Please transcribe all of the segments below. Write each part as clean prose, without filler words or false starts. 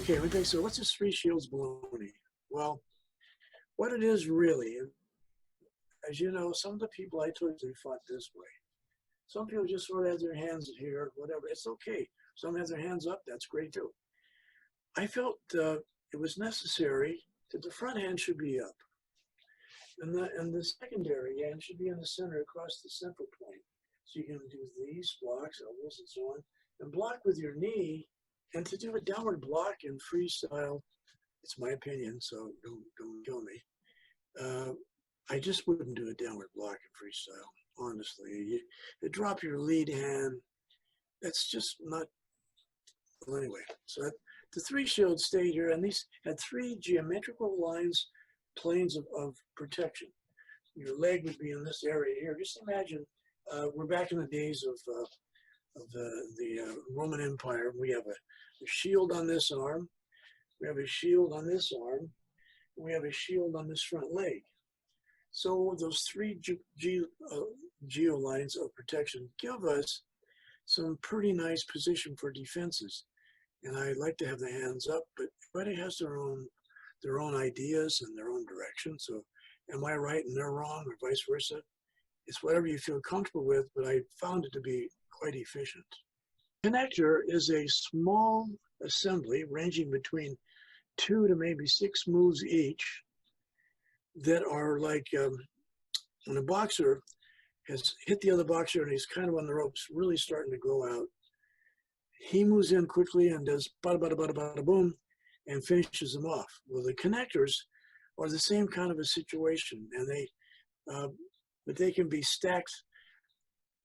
Okay, we think so. What's this three shields baloney? Well, what it is really, and as you know, some of the people I told you fought this way. Some people just sort of have their hands here, whatever. It's okay. Some have their hands up. That's great too. I felt it was necessary that the front hand should be up, and the secondary hand should be in the center across the central point. So you can do these blocks, elbows, and so on, and block with your knee. And to do a downward block in freestyle, it's my opinion, so don't kill me. I just wouldn't do a downward block in freestyle, honestly. You drop your lead hand. That's just not, well, anyway. So the three shields stayed here, and these had three geometrical lines, planes of protection. Your leg would be in this area here. Just imagine, we're back in the days of the Roman Empire. We have a shield on this arm. We have a shield on this arm. We have a shield on this front leg. So those three geo lines of protection give us some pretty nice position for defenses. And I like to have the hands up, but everybody has their own ideas and their own direction. So am I right and they're wrong, or vice versa? It's whatever you feel comfortable with, but I found it to be quite efficient. Connector is a small assembly ranging between 2 to maybe 6 moves each that are like when a boxer has hit the other boxer and he's kind of on the ropes, really starting to go out. He moves in quickly and does bada bada bada bada boom and finishes them off. Well, the connectors are the same kind of a situation, and but they can be stacked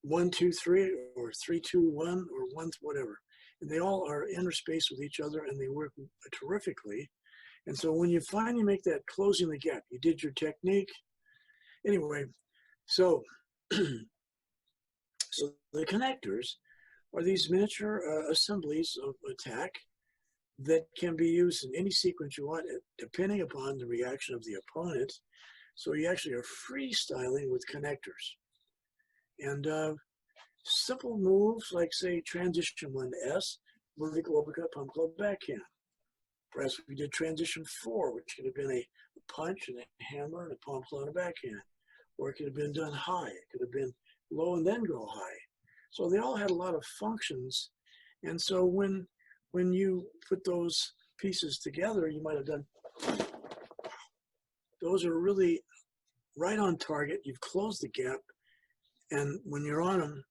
1, 2, 3, or 3, 2, 1, or 1, whatever. And they all are interspaced with each other, and they work terrifically. And so when you finally make that closing the gap, you did your technique. Anyway, so, so the connectors are these miniature assemblies of attack that can be used in any sequence you want, depending upon the reaction of the opponent. So you actually are freestyling with connectors. And simple moves like, say, transition 1S, vertical uppercut, pump club, backhand. Perhaps we did transition 4, which could have been a punch and a hammer and a palm club and a backhand. Or it could have been done high. It could have been low and then go high. So they all had a lot of functions. And so when you put those pieces together, you might have done, those are really right on target. You've closed the gap. And when you're on them,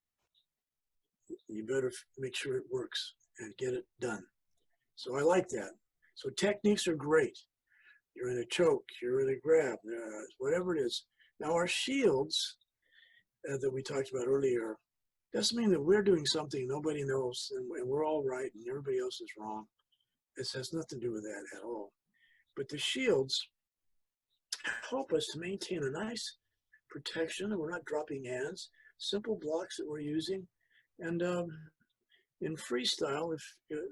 you better make sure it works and get it done. So I like that. So techniques are great. You're in a choke, you're in a grab, whatever it is. Now our shields that we talked about earlier, doesn't mean that we're doing something nobody knows and we're all right and everybody else is wrong. This has nothing to do with that at all. But the shields help us to maintain a nice protection, and we're not dropping hands, simple blocks that we're using. And in freestyle,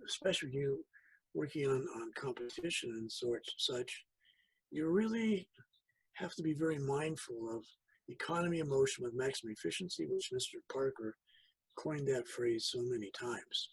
especially you working on competition and such, you really have to be very mindful of economy of motion with maximum efficiency, which Mr. Parker coined that phrase so many times.